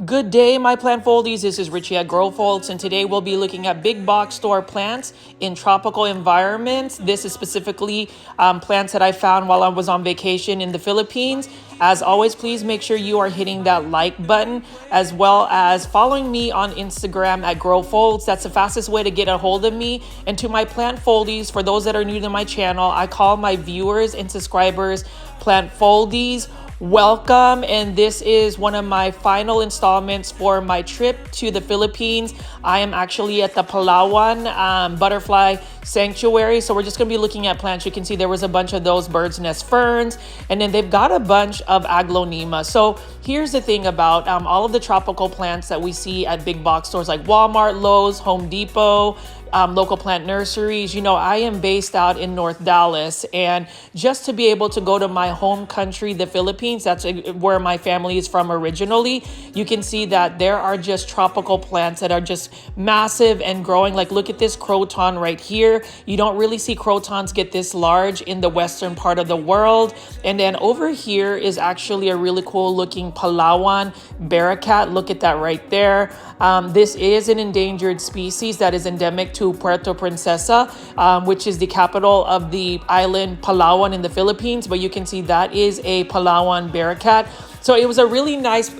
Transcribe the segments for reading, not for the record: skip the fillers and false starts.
Good day, my plant foldies. This is Richie at Grow Folks, and today we'll be looking at big box store plants in tropical environments. This is specifically plants that I found while I was on vacation in the Philippines. As always, please make sure you are hitting that like button, as well as following me on Instagram at Grow Folks. That's the fastest way to get a hold of me. And to my plant foldies, for those that are new to my channel, I call my viewers and subscribers plant foldies. Welcome, and this is one of my final installments for my trip to the Philippines. I am actually at the Palawan Butterfly Sanctuary, so we're just going to be looking at plants. You can see there was a bunch of those bird's nest ferns, and then they've got a bunch of aglaonema. So here's the thing about all of the tropical plants that we see at big box stores like Walmart, Lowe's, Home Depot, local plant nurseries. You know, I am based out in North Dallas, and just to be able to go to my home country, the Philippines, that's where my family is from originally, you can see that there are just tropical plants that are just massive and growing. Like, look at this croton right here. You don't really see crotons get this large in the western part of the world. And then over here is actually a really cool looking Palawan barracat. Look at that right there. This is an endangered species that is endemic to Puerto Princesa, which is the capital of the island Palawan in the Philippines. But you can see that is a Palawan barracat. So it was a really nice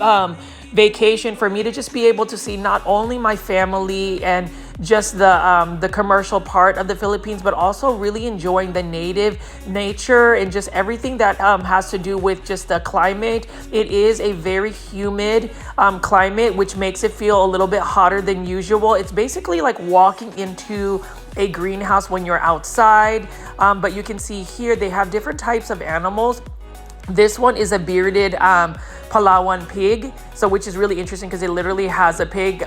vacation for me to just be able to see not only my family and just the commercial part of the Philippines, but also really enjoying the native nature and just everything that has to do with just the climate. It is a very humid climate, which makes it feel a little bit hotter than usual. It's basically like walking into a greenhouse when you're outside. But you can see here they have different types of animals. This one is a bearded Palawan pig, so which is really interesting because it literally has a pig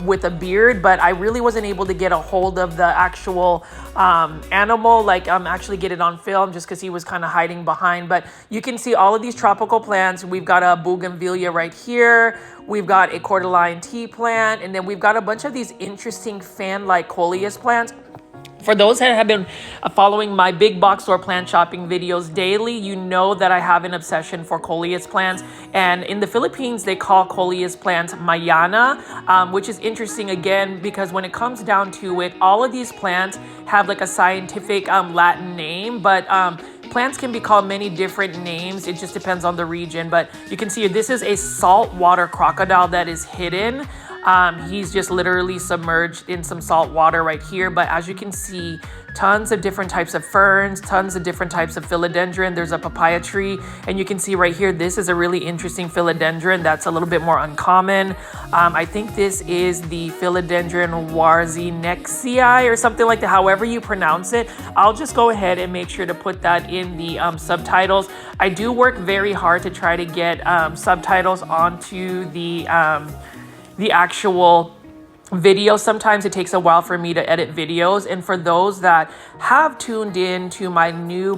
with a beard, but I really wasn't able to get a hold of the actual animal, like actually get it on film, just because he was kind of hiding behind. But you can see all of these tropical plants. We've got a bougainvillea right here. We've got a cordyline tea plant, and then we've got a bunch of these interesting fan-like coleus plants. For those that have been following my big box store plant shopping videos daily, you know that I have an obsession for coleus plants. And in the Philippines, they call coleus plants mayana, which is interesting again, because when it comes down to it, all of these plants have like a scientific Latin name, but plants can be called many different names. It just depends on the region. But you can see this is a saltwater crocodile that is hidden. He's just literally submerged in some salt water right here. But as you can see, tons of different types of ferns, tons of different types of philodendron. There's a papaya tree, and you can see right here, this is a really interesting philodendron that's a little bit more uncommon. I think this is the philodendron warzinexii or something like that, however you pronounce it. I'll just go ahead and make sure to put that in the subtitles. I do work very hard to try to get subtitles onto the actual video. Sometimes it takes a while for me to edit videos. And for those that have tuned in to my new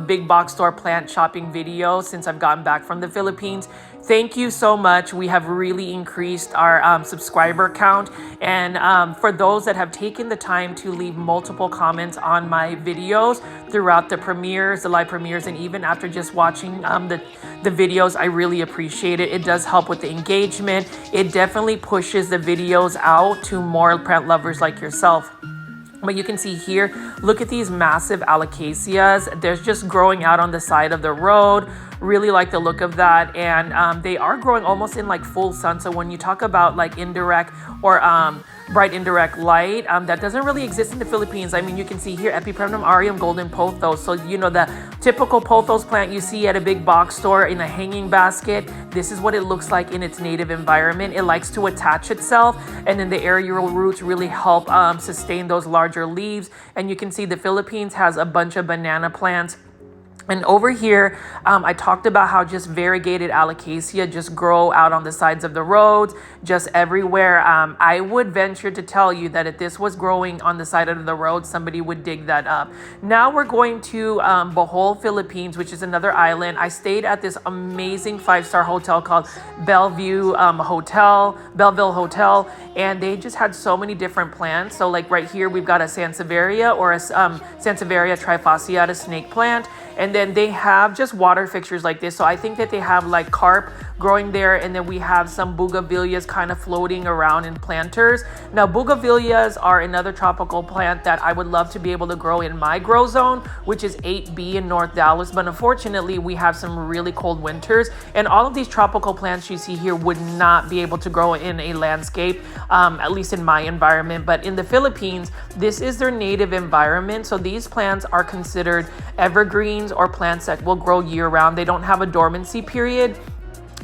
big box store plant shopping video since I've gotten back from the Philippines, thank you so much. We have really increased our subscriber count. And for those that have taken the time to leave multiple comments on my videos throughout the premieres, the live premieres, and even after just watching the videos, I really appreciate it. It does help with the engagement. It definitely pushes the videos out to more plant lovers like yourself. But you can see here, look at these massive alocaceas. They're just growing out on the side of the road. Really like the look of that. And they are growing almost in like full sun. So when you talk about like indirect or bright indirect light, that doesn't really exist in the Philippines. I mean, you can see here Epipremnum aureum golden pothos. So, you know, the typical pothos plant you see at a big box store in a hanging basket, this is what it looks like in its native environment. It likes to attach itself, and then the aerial roots really help sustain those larger leaves. And you can see the Philippines has a bunch of banana plants. And over here, I talked about how just variegated alocacea just grow out on the sides of the roads, just everywhere. I would venture to tell you that if this was growing on the side of the road, somebody would dig that up. Now we're going to Bohol, Philippines, which is another island. I stayed at this amazing 5-star hotel called Belleville Hotel, and they just had so many different plants. So like right here, we've got a Sansevieria or a Sansevieria trifasciata snake plant. And then they have just water fixtures like this. So I think that they have like carp growing there, and then we have some bougainvilleas kind of floating around in planters. Now bougainvilleas are another tropical plant that I would love to be able to grow in my grow zone, which is 8B in North Dallas, but unfortunately we have some really cold winters, and all of these tropical plants you see here would not be able to grow in a landscape, at least in my environment. But in the Philippines, this is their native environment, so these plants are considered evergreens or plants that will grow year round. They don't have a dormancy period.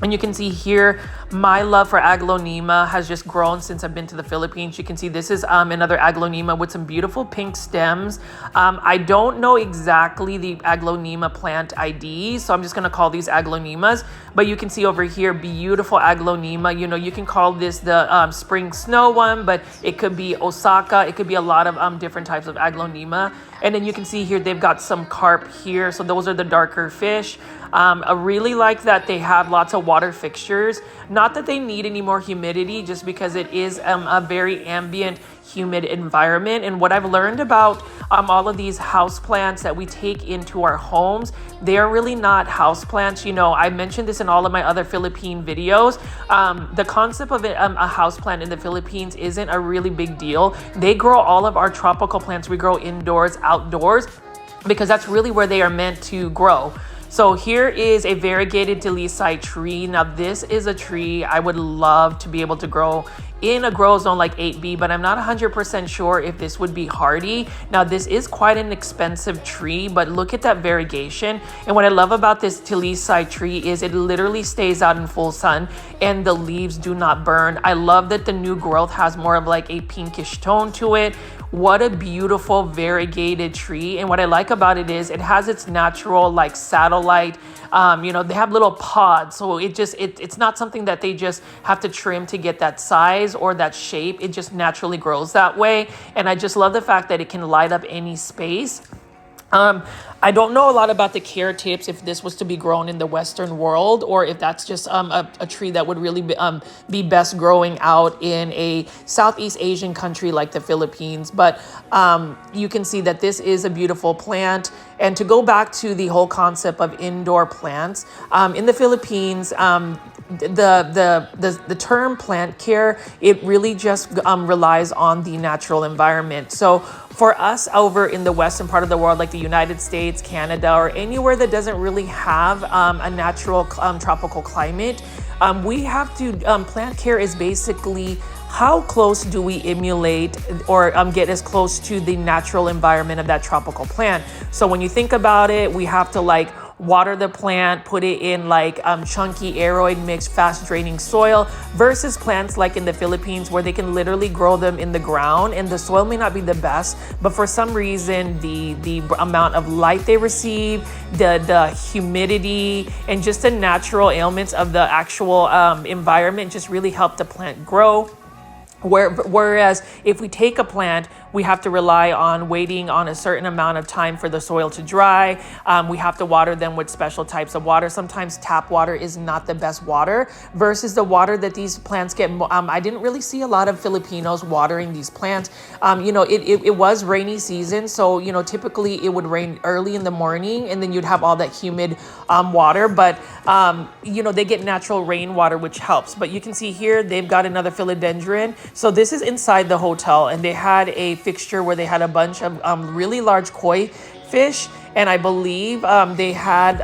And you can see here, my love for aglaonema has just grown since I've been to the Philippines. You can see this is another aglaonema with some beautiful pink stems. I don't know exactly the aglaonema plant ID, so I'm just gonna call these aglaonemas. But you can see over here, beautiful aglaonema. You know, you can call this the spring snow one, but it could be Osaka. It could be a lot of different types of aglaonema. And then you can see here, they've got some carp here. So those are the darker fish. I really like that they have lots of water fixtures. Not that they need any more humidity, just because it is a very ambient, humid environment. And what I've learned about all of these house plants that we take into our homes, they are really not house plants. You know, I mentioned this in all of my other Philippine videos. The concept of a house plant in the Philippines isn't a really big deal. They grow all of our tropical plants. We grow indoors, outdoors, because that's really where they are meant to grow. So here is a variegated Talisai tree. Now this is a tree I would love to be able to grow in a grow zone like 8B, but I'm not 100% sure if this would be hardy. Now this is quite an expensive tree, but look at that variegation. And what I love about this Talisai tree is it literally stays out in full sun and the leaves do not burn. I love that the new growth has more of like a pinkish tone to it. What a beautiful variegated tree. And what I like about it is it has its natural like satellite, you know, they have little pods. So it's not something that they just have to trim to get that size or that shape. It just naturally grows that way. And I just love the fact that it can light up any space. I don't know a lot about the care tips if this was to be grown in the Western world, or if that's just a tree that would really be best growing out in a Southeast Asian country like the Philippines. But you can see that this is a beautiful plant. And to go back to the whole concept of indoor plants, in the Philippines, the term plant care, it really just relies on the natural environment. So for us over in the western part of the world, like the United States, Canada, or anywhere that doesn't really have a natural tropical climate, we have to, plant care is basically how close do we emulate or get as close to the natural environment of that tropical plant. So when you think about it, we have to like water the plant, put it in like chunky aeroid mixed fast draining soil, versus plants like in the Philippines where they can literally grow them in the ground and the soil may not be the best, but for some reason the amount of light they receive, the humidity, and just the natural ailments of the actual environment just really help the plant grow. Whereas if we take a plant, we have to rely on waiting on a certain amount of time for the soil to dry. We have to water them with special types of water. Sometimes tap water is not the best water versus the water that these plants get. I didn't really see a lot of Filipinos watering these plants. You know, it was rainy season. So, you know, typically it would rain early in the morning and then you'd have all that humid water. But, you know, they get natural rainwater, which helps. But you can see here, they've got another philodendron. So this is inside the hotel, and they had a fixture where they had a bunch of really large koi fish, and I believe they had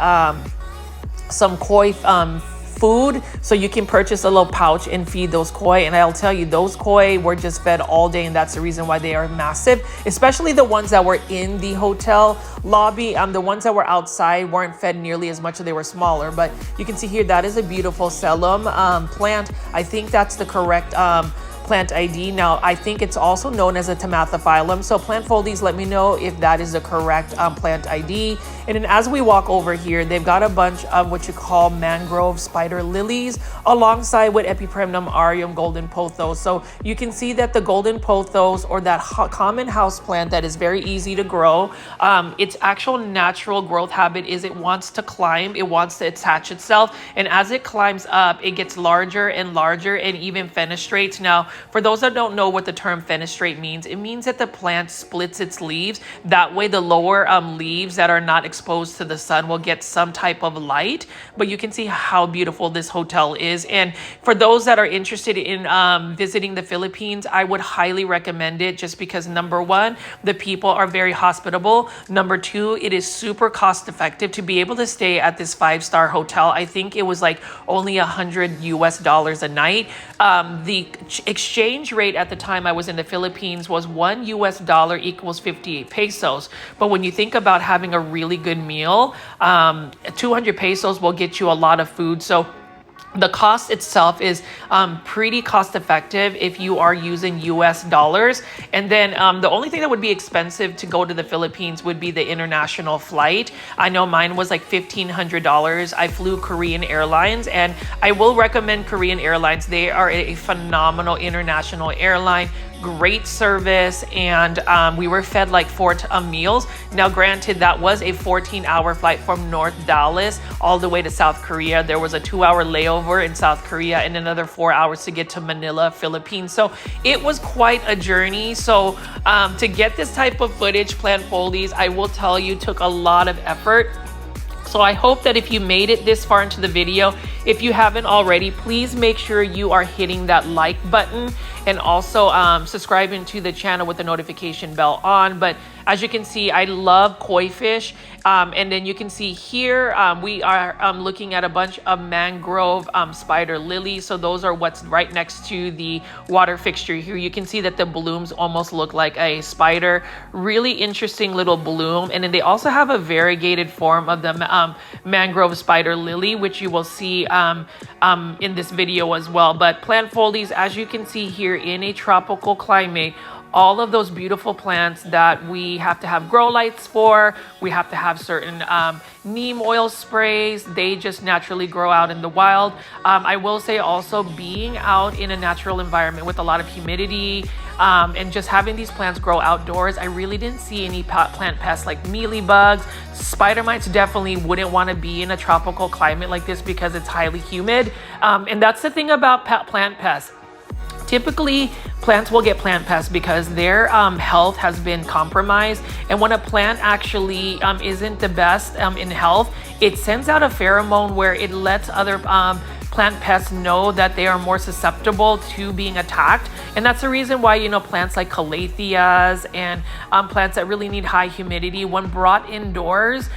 some koi food, so you can purchase a little pouch and feed those koi. And I'll tell you, those koi were just fed all day, and that's the reason why they are massive, especially the ones that were in the hotel lobby. The ones that were outside weren't fed nearly as much, so they were smaller. But you can see here, that is a beautiful Selum plant. I think that's the correct plant ID. Now, I think it's also known as a Tomathophyllum. So plant foldies, let me know if that is the correct plant ID. And then as we walk over here, they've got a bunch of what you call mangrove spider lilies alongside with Epipremnum aureum golden pothos. So you can see that the golden pothos, or that common house plant that is very easy to grow, its actual natural growth habit is it wants to climb, it wants to attach itself. And as it climbs up, it gets larger and larger and even fenestrates. Now, For those that don't know what the term fenestrate means, it means that the plant splits its leaves. That way the lower leaves that are not exposed to the sun will get some type of light. But you can see how beautiful this hotel is. And for those that are interested in visiting the Philippines, I would highly recommend it, just because number one, the people are very hospitable. Number two, it is super cost effective to be able to stay at this 5-star hotel. I think it was like only $100 a night. The exchange rate at the time I was in the Philippines was $1 equals 58 pesos. But when you think about having a really good meal, 200 pesos will get you a lot of food. So the cost itself is pretty cost effective if you are using US dollars. And then the only thing that would be expensive to go to the Philippines would be the international flight. I know mine was like $1,500. I flew Korean Airlines, and I will recommend Korean Airlines. They are a phenomenal international airline. Great service, and we were fed like 4 meals. Now granted, that was a 14-hour flight from North Dallas all the way to South Korea. There was a 2-hour layover in South Korea and another 4 hours to get to Manila, Philippines. So it was quite a journey. So to get this type of footage, plant foldies, I will tell you, took a lot of effort. So I hope that if you made it this far into the video, if you haven't already, please make sure you are hitting that like button, and also subscribing to the channel with the notification bell on. But as you can see, I love koi fish. And then you can see here, we are looking at a bunch of mangrove spider lilies. So those are what's right next to the water fixture here. You can see that the blooms almost look like a spider. Really interesting little bloom. And then they also have a variegated form of the mangrove spider lily, which you will see in this video as well. But plant foldies, as you can see here, in a tropical climate, all of those beautiful plants that we have to have grow lights for, we have to have certain neem oil sprays, they just naturally grow out in the wild. I will say also, being out in a natural environment with a lot of humidity and just having these plants grow outdoors, I really didn't see any plant pests like mealybugs. Spider mites definitely wouldn't want to be in a tropical climate like this because it's highly humid. And that's the thing about plant pests. Typically, plants will get plant pests because their health has been compromised. And when a plant actually isn't the best in health, it sends out a pheromone where it lets other plant pests know that they are more susceptible to being attacked. And that's the reason why, you know, plants like calatheas and plants that really need high humidity, when brought indoors,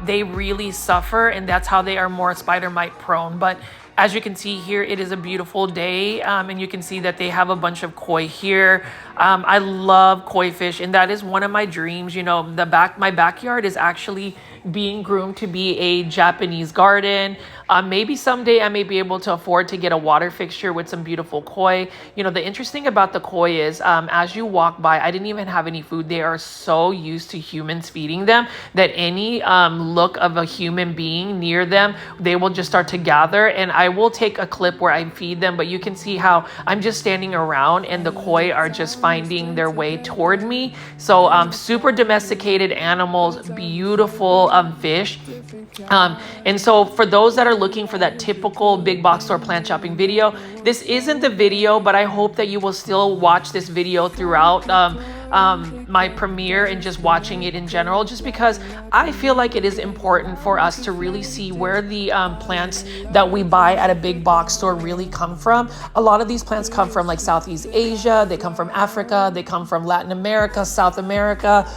they really suffer, and that's how they are more spider mite prone. But as you can see here, it is a beautiful day, and you can see that they have a bunch of koi here. I love koi fish, and that is one of my dreams. You know, my backyard is actually being groomed to be a Japanese garden. Maybe someday I may be able to afford to get a water fixture with some beautiful koi. You know, the interesting about the koi is as you walk by, I didn't even have any food. They are so used to humans feeding them that any look of a human being near them, they will just start to gather. And I will take a clip where I feed them, but you can see how I'm just standing around and the koi are just finding their way toward me. So super domesticated animals, beautiful fish. And so for those that are looking for that typical big box store plant shopping video, this isn't the video, but I hope that you will still watch this video throughout my premiere and just watching it in general, just because I feel like it is important for us to really see where the plants that we buy at a big box store really come from. A lot of these plants come from like Southeast Asia, they come from Africa, they come from Latin America, South America.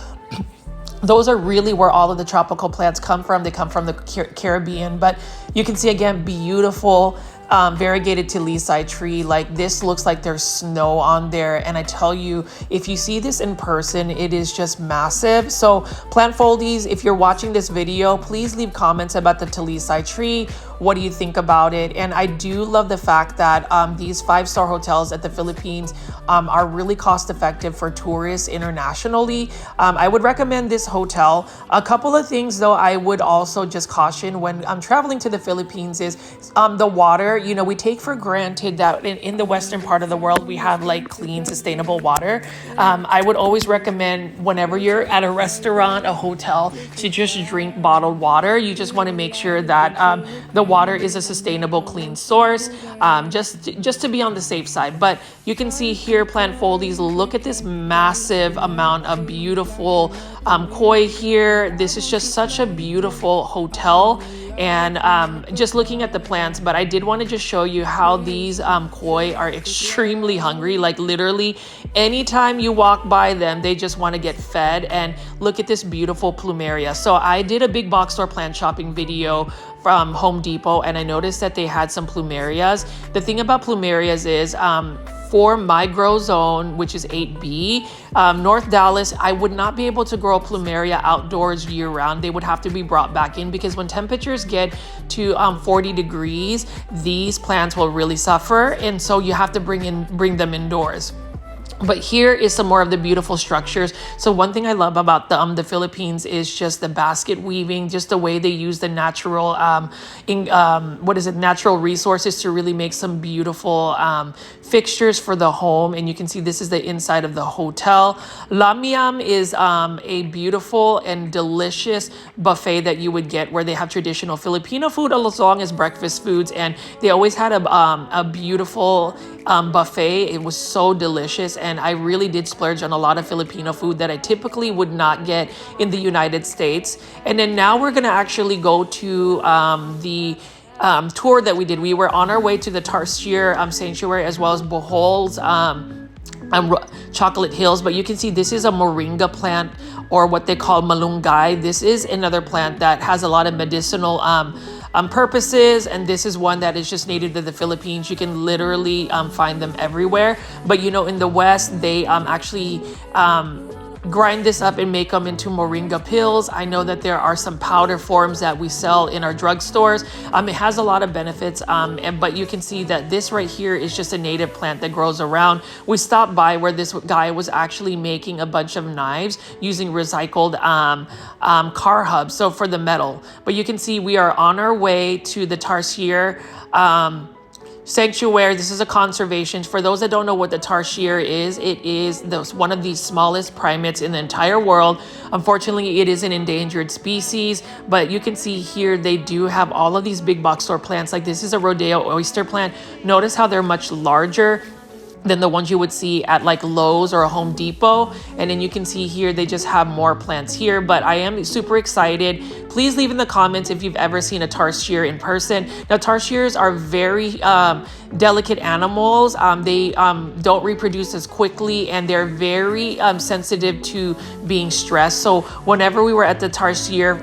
Those are really where all of the tropical plants come from. They come from the Caribbean. But you can see, again, beautiful variegated Tarsier tree. Like, this looks like there's snow on there, and I tell you, if you see this in person, it is just massive. So plant foldies, if you're watching this video, please leave comments about the Tarsier tree. What do you think about it? And I do love the fact that these 5-star hotels at the Philippines are really cost effective for tourists internationally. I would recommend this hotel. A couple of things though I would also just caution when I'm traveling to the Philippines is the water. You know, we take for granted that in the western part of the world we have like clean, sustainable water. I would always recommend, whenever you're at a restaurant, a hotel, to just drink bottled water. You just want to make sure that the water is a sustainable, clean source, just to be on the safe side. But you can see here, plant foldies. Look at this massive amount of beautiful koi here. This is just such a beautiful hotel. And just looking at the plants, but I did want to just show you how these koi are extremely hungry. Like literally anytime you walk by them, they just want to get fed. And look at this beautiful plumeria. So I did a big box store plant shopping video from Home Depot, and I noticed that they had some plumerias. The thing about plumerias is for my grow zone, which is 8B, North Dallas, I would not be able to grow plumeria outdoors year round. They would have to be brought back in because when temperatures get to 40 degrees, these plants will really suffer. And so you have to bring them indoors. But here is some more of the beautiful structures. So one thing I love about the Philippines is just the basket weaving, just the way they use the natural, natural resources to really make some beautiful fixtures for the home. And you can see this is the inside of the hotel. Lamiam is a beautiful and delicious buffet that you would get where they have traditional Filipino food as long as breakfast foods. And they always had a beautiful buffet. It was so delicious. And I really did splurge on a lot of Filipino food that I typically would not get in the United States. And then now we're going to actually go to the tour that we did. We were on our way to the Tarsier Sanctuary as well as Bohol's Chocolate Hills. But you can see this is a moringa plant, or what they call malunggay. This is another plant that has a lot of medicinal purposes, and this is one that is just native to the Philippines. You can literally find them everywhere. But you know, in the West, they actually grind this up and make them into moringa pills. I know that there are some powder forms that we sell in our drugstores. It has a lot of benefits, but you can see that this right here is just a native plant that grows around. We stopped by where this guy was actually making a bunch of knives using recycled car hubs, so for the metal. But you can see we are on our way to the Tarsier Sanctuary. This is a conservation. For those that don't know what the tarsier is, it is one of the smallest primates in the entire world. Unfortunately, it is an endangered species, but you can see here they do have all of these big box store plants. Like this is a rodeo oyster plant. Notice how they're much larger than the ones you would see at like Lowe's or a Home Depot. And then you can see here they just have more plants here. But I am super excited. Please leave in the comments if you've ever seen a tarsier in person. Now, tarsiers are very delicate animals. They don't reproduce as quickly, and they're very sensitive to being stressed. So whenever we were at the tarsier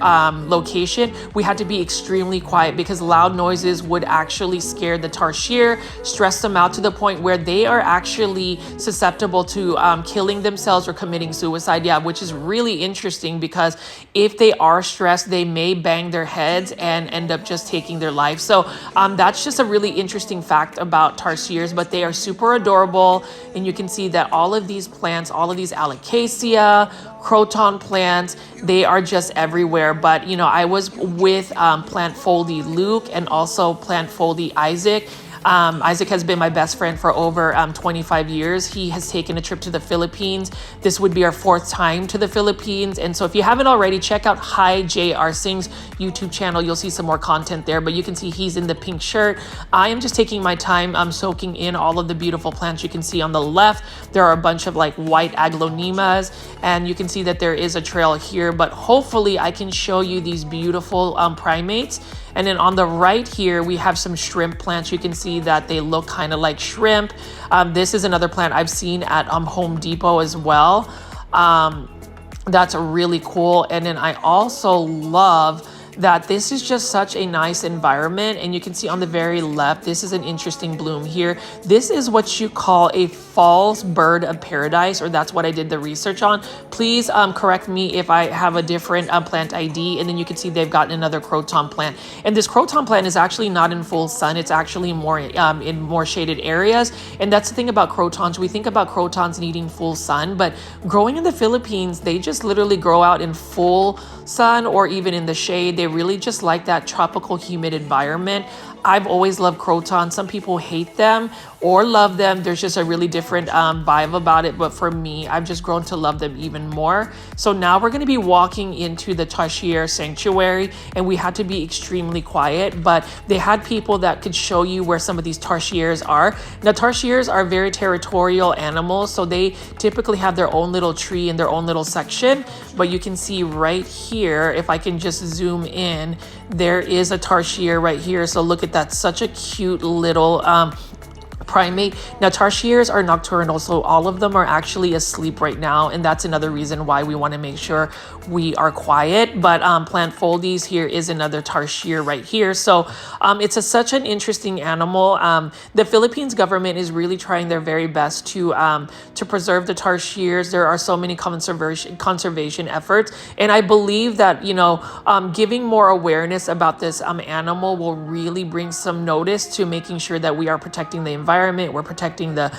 location, we had to be extremely quiet because loud noises would actually scare the tarsier, stress them out to the point where they are actually susceptible to killing themselves or committing suicide. Yeah, which is really interesting because if they are stressed, they may bang their heads and end up just taking their life. So that's just a really interesting fact about tarsiers, but they are super adorable. And you can see that all of these plants, all of these alocasia, croton plants, they are just everywhere. But you know, I was with plant foldy Luke and also plant foldy Isaac. Isaac has been my best friend for over 25 years. He has taken a trip to the Philippines. This would be our 4th time to the Philippines. And so if you haven't already, check out Hi J.R. Singh's YouTube channel. You'll see some more content there, but you can see he's in the pink shirt. I am just taking my time. I'm soaking in all of the beautiful plants. You can see on the left, there are a bunch of like white aglaonemas, and you can see that there is a trail here, but hopefully I can show you these beautiful primates. And then on the right here, we have some shrimp plants. You can see that they look kind of like shrimp. This is another plant I've seen at Home Depot as well. That's really cool. And then I also love that this is just such a nice environment. And you can see on the very left, this is an interesting bloom here. This is what you call a false bird of paradise, or that's what I did the research on. Please correct me if I have a different plant ID. And then you can see they've got another croton plant. And this croton plant is actually not in full sun. It's actually more in more shaded areas. And that's the thing about crotons. We think about crotons needing full sun, but growing in the Philippines, they just literally grow out in full sun or even in the shade. They really just like that tropical humid environment. I've always loved crotons. Some people hate them or love them. There's just a really different vibe about it. But for me, I've just grown to love them even more. So now we're going to be walking into the Tarsier Sanctuary, and we had to be extremely quiet, but they had people that could show you where some of these Tarsiers are. Now, Tarsiers are very territorial animals, so they typically have their own little tree and their own little section. But you can see right here, if I can just zoom in, there is a Tarsier right here. So look at that, such a cute little primate. Now, Tarsiers are nocturnal, so all of them are actually asleep right now, and that's another reason why we want to make sure we are quiet. But plant foldies, here is another Tarsier right here. So it's such an interesting animal. The Philippines government is really trying their very best to preserve the Tarsiers. There are so many conservation efforts, and I believe that, you know, giving more awareness about this animal will really bring some notice to making sure that we are protecting the environment. We're protecting the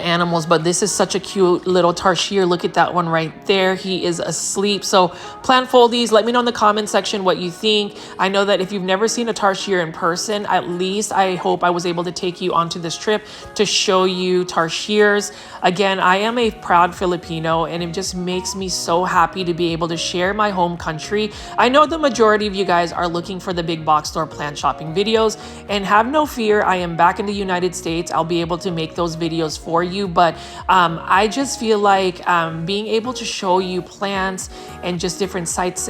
animals. But this is such a cute little Tarsier. Look at that one right there. He is asleep. So plant foldies, let me know in the comment section what you think. I know that if you've never seen a Tarsier in person, at least I hope I was able to take you onto this trip to show you Tarsiers. Again, I am a proud Filipino, and it just makes me so happy to be able to share my home country. I know the majority of you guys are looking for the big box store plant shopping videos, and have no fear, I am back in the United States. I'll be able to make those videos for you. But I just feel like being able to show you plants and just different sites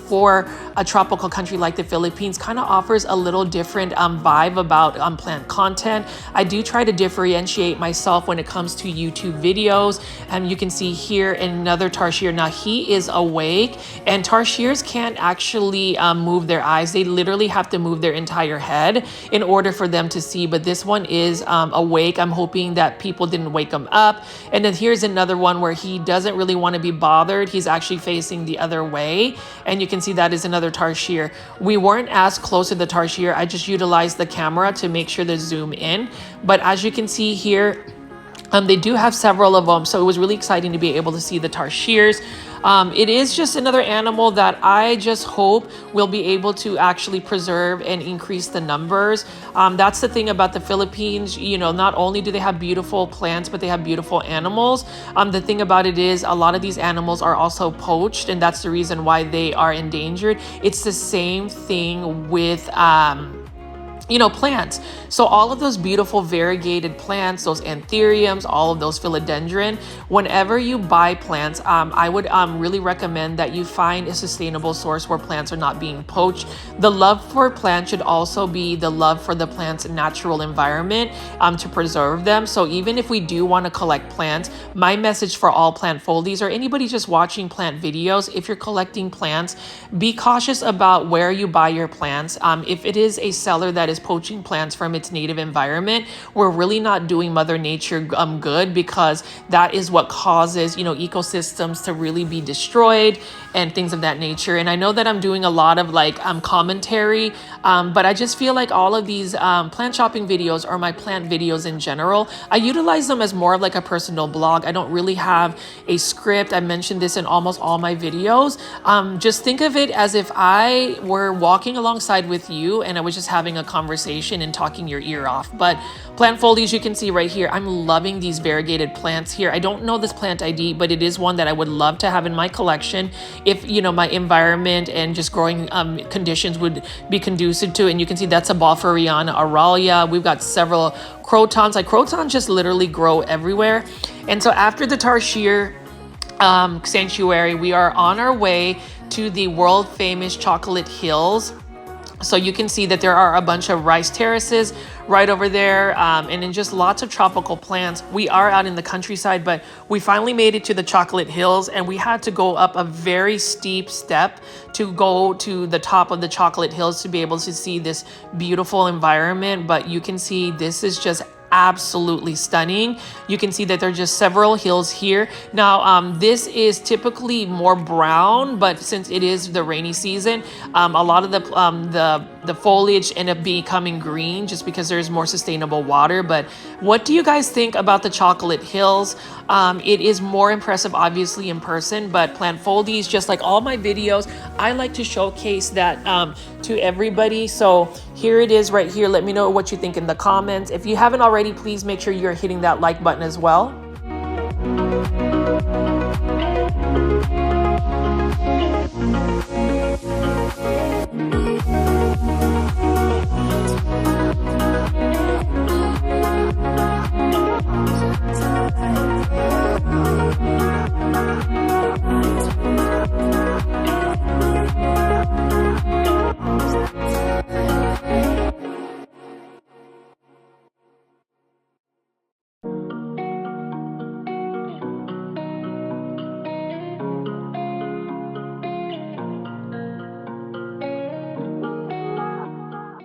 for a tropical country like the Philippines kind of offers a little different vibe about plant content. I do try to differentiate myself when it comes to YouTube videos. You can see here another Tarsier. Now he is awake, and Tarsiers can't actually move their eyes. They literally have to move their entire head in order for them to see. But this one is awake. I'm hoping that people didn't wake him up. And then here's another one where he doesn't really want to be bothered. He's actually facing the other way, and you can see that is another Tarsier. We weren't as close to the Tarsier. I just utilized the camera to make sure to zoom in. But as you can see here, they do have several of them, so it was really exciting to be able to see the Tarsiers. It is just another animal that I just hope we'll be able to actually preserve and increase the numbers. That's the thing about the Philippines. You know, not only do they have beautiful plants, but they have beautiful animals. The thing about it is a lot of these animals are also poached, and that's the reason why they are endangered. It's the same thing with you know, plants. So all of those beautiful variegated plants, those anthuriums, all of those philodendron, whenever you buy plants, I would really recommend that you find a sustainable source where plants are not being poached. The love for plants should also be the love for the plant's natural environment to preserve them. So even if we do want to collect plants, my message for all plant foldies or anybody just watching plant videos, if you're collecting plants, be cautious about where you buy your plants. If it is a seller that is poaching plants from its native environment, we're really not doing Mother Nature good, because that is what causes, you know, ecosystems to really be destroyed and things of that nature. And I know that I'm doing a lot of like commentary, but I just feel like all of these plant shopping videos, or my plant videos in general, I utilize them as more of like a personal blog. I don't really have a script. I mentioned this in almost all my videos. Just think of it as if I were walking alongside with you and I was just having a conversation and talking your ear off. But plant foldies, you can see right here, I'm loving these variegated plants here. I don't know this plant ID, but it is one that I would love to have in my collection if, you know, my environment and just growing conditions would be conducive to it. And you can see that's a Balferiana Aralia. We've got several crotons. Like crotons just literally grow everywhere. And so after the Tarsier Sanctuary, we are on our way to the world famous Chocolate Hills. So you can see that there are a bunch of rice terraces right over there, and then just lots of tropical plants. We are out in the countryside, but we finally made it to the Chocolate Hills, and we had to go up a very steep step to go to the top of the Chocolate Hills to be able to see this beautiful environment. But you can see this is just absolutely stunning. You can see that there are just several hills here. Now, this is typically more brown, but since it is the rainy season, a lot of the the foliage end up becoming green just because there's more sustainable water. But what do you guys think about the Chocolate Hills? It is more impressive, obviously, in person, but plant foldies, just like all my videos, I like to showcase that to everybody. So here it is right here. Let me know what you think in the comments. If you haven't already, please make sure you're hitting that like button as well.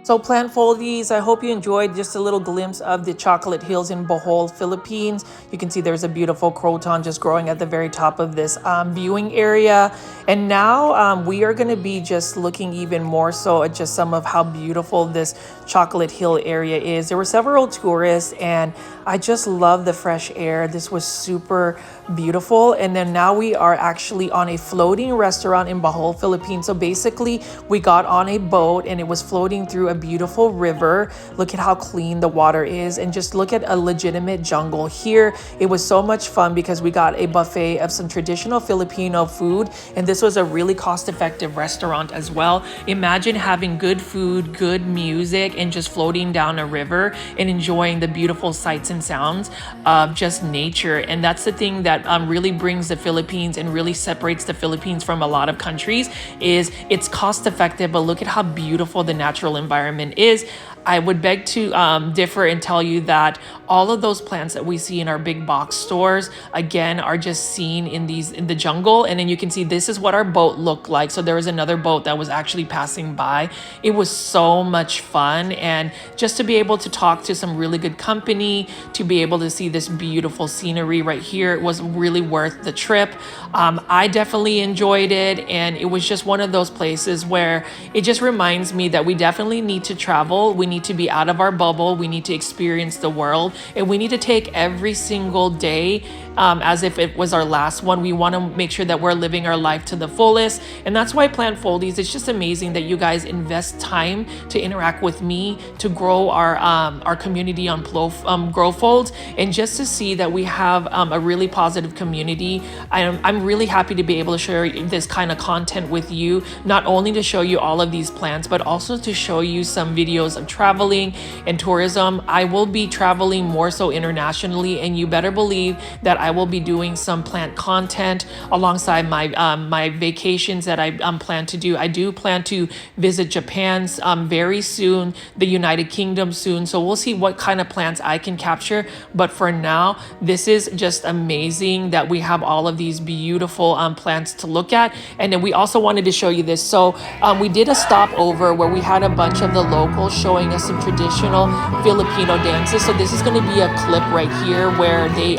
So plant foldies, I hope you enjoyed just a little glimpse of the Chocolate Hills in Bohol, Philippines. You can see there's a beautiful croton just growing at the very top of this viewing area. And now we are going to be just looking even more so at just some of how beautiful this Chocolate Hill area is. There were several tourists and I just love the fresh air. This was super beautiful. And then now we are actually on a floating restaurant in Bohol, Philippines. So basically we got on a boat and it was floating through a beautiful river. Look at how clean the water is and just look at a legitimate jungle here. It was so much fun because we got a buffet of some traditional Filipino food, and this was a really cost-effective restaurant as well. Imagine having good food, good music, and just floating down a river and enjoying the beautiful sights and sounds of just nature. And that's the thing that really brings the Philippines and really separates the Philippines from a lot of countries, is it's cost-effective, but look at how beautiful the natural environment is. I would beg to differ and tell you that all of those plants that we see in our big box stores, again, are just seen in the jungle. And then you can see this is what our boat looked like. So there was another boat that was actually passing by. It was so much fun. And just to be able to talk to some really good company, to be able to see this beautiful scenery right here, it was really worth the trip. I definitely enjoyed it. And it was just one of those places where it just reminds me that we definitely need to travel. We need to be out of our bubble. We need to experience the world, and we need to take every single day as if it was our last one. We want to make sure that we're living our life to the fullest, and that's why Plant Foldies, it's just amazing that you guys invest time to interact with me, to grow our community on Grow Folds, and just to see that we have a really positive community. I'm really happy to be able to share this kind of content with you, not only to show you all of these plants, but also to show you some videos of traveling and tourism. I will be traveling more so internationally, and you better believe that I will be doing some plant content alongside my vacations that I plan to do. I do plan to visit Japan very soon, the United Kingdom soon, so we'll see what kind of plants I can capture. But for now, this is just amazing that we have all of these beautiful plants to look at. And then we also wanted to show you this. So we did a stopover where we had a bunch of the locals showing us some traditional Filipino dances. So this is going to be a clip right here where they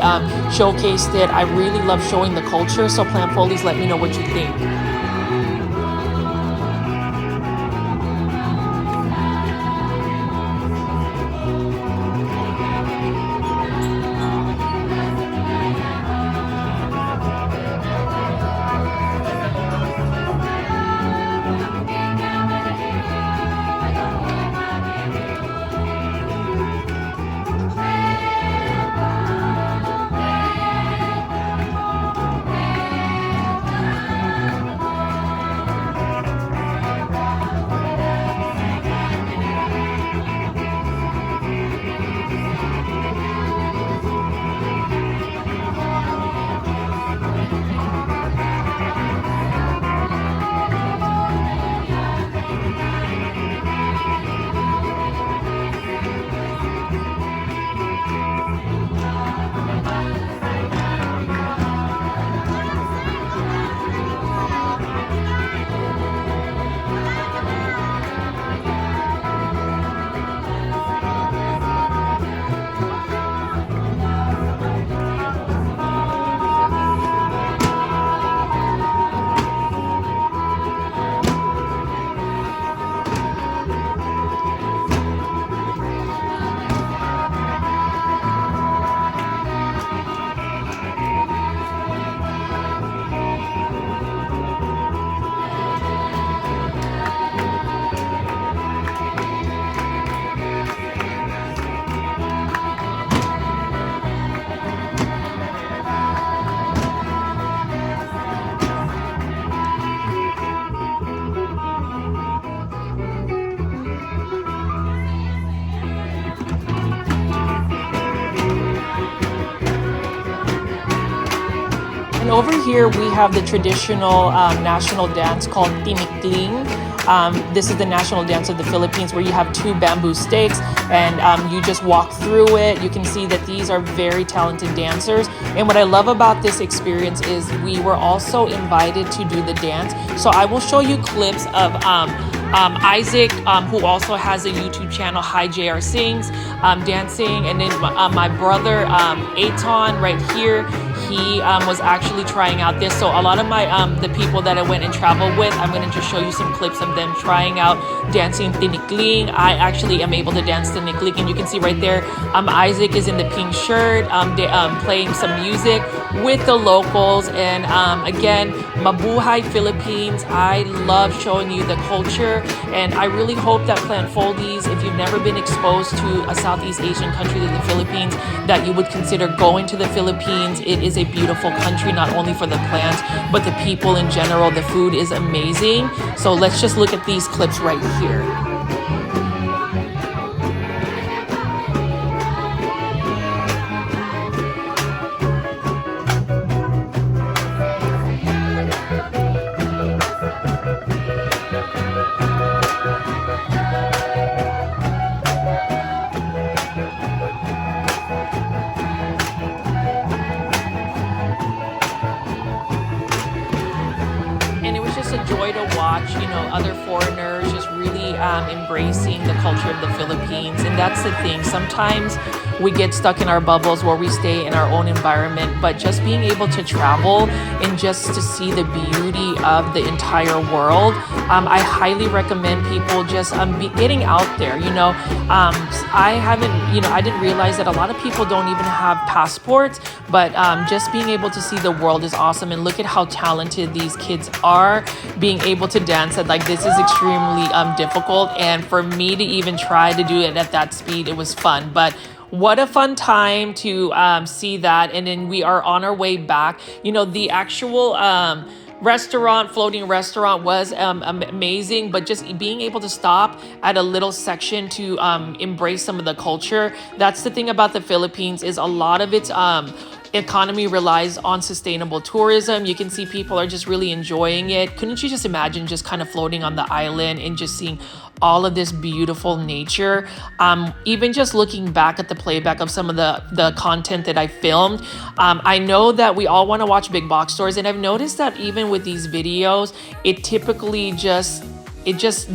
showcased it. I really love showing the culture. So Plant Foldies, let me know what you think. And over here, we have the traditional national dance called tinikling. This is the national dance of the Philippines, where you have two bamboo stakes and you just walk through it. You can see that these are very talented dancers. And what I love about this experience is we were also invited to do the dance. So I will show you clips of Isaac, who also has a YouTube channel, Hi JR Sings, dancing. And then my brother, Aton, right here, he was actually trying out this. So a lot of my the people that I went and traveled with, I'm going to just show you some clips of them trying out dancing tinikling. I actually am able to dance tinikling, and you can see right there, Isaac is in the pink shirt, playing some music with the locals. And again, Mabuhay Philippines. I love showing you the culture, and I really hope that plant foldies, if you've never been exposed to a Southeast Asian country like the Philippines, that you would consider going to the Philippines. It is a beautiful country, not only for the plants, but the people in general. The food is amazing. So let's just look at these clips right here. And it was just a joy to watch, you know, other foreigners just really embracing the culture of the Philippines. And that's the thing. Sometimes we get stuck in our bubbles where we stay in our own environment, but just being able to travel and just to see the beauty of the entire world, I highly recommend people just getting out there. You know, I didn't realize that a lot of people don't even have passports, but just being able to see the world is awesome. And look at how talented these kids are, being able to dance at like this is extremely difficult. And for me to even try to do it at that speed, it was fun. But what a fun time to see that. And then we are on our way back. You know, the actual floating restaurant was amazing, but just being able to stop at a little section to embrace some of the culture. That's the thing about the Philippines, is a lot of its economy relies on sustainable tourism. You can see people are just really enjoying it. Couldn't you just imagine just kind of floating on the island and just seeing all of this beautiful nature? Even just looking back at the playback of some of the content that I filmed, I know that we all want to watch big box stores, and I've noticed that even with these videos, it typically just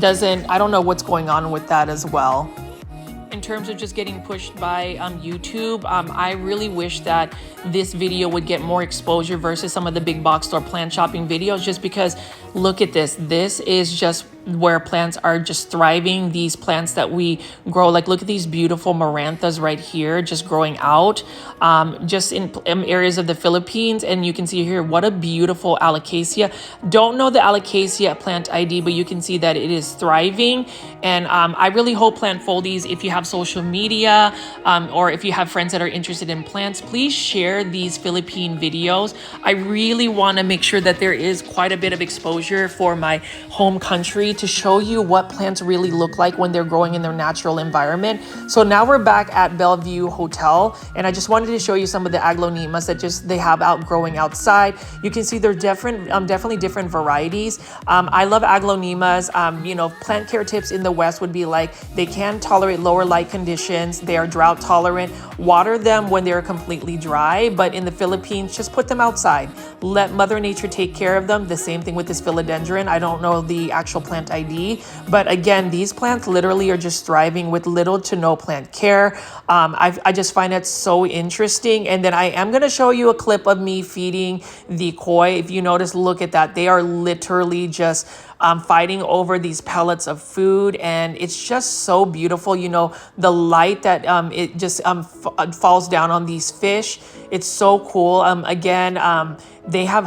doesn't. I don't know what's going on with that as well. In terms of just getting pushed by YouTube, I really wish that this video would get more exposure versus some of the big box store plant shopping videos, just because look at this. This is just where plants are just thriving. These plants that we grow, like look at these beautiful maranthas right here, just growing out just in areas of the Philippines. And you can see here, what a beautiful alocasia. Don't know the alocasia plant ID, but you can see that it is thriving. And I really hope plant foldies, if you have social media or if you have friends that are interested in plants, please share these Philippine videos. I really want to make sure that there is quite a bit of exposure for my home country to show you what plants really look like when they're growing in their natural environment. So now we're back at Bellevue Hotel, and I just wanted to show you some of the aglaonemas that they have out growing outside. You can see they're definitely different varieties. I love aglaonemas. You know, plant care tips in the West would be like, they can tolerate lower light conditions. They are drought tolerant. Water them when they're completely dry, but in the Philippines, just put them outside. Let Mother Nature take care of them. The same thing with this philodendron. I don't know the actual plant ID, but again, these plants literally are just thriving with little to no plant care. I just find it so interesting. And then I am going to show you a clip of me feeding the koi. If you notice, look at that. They are literally just fighting over these pellets of food, and it's just so beautiful. You know, the light that it just falls down on these fish. It's so cool. They have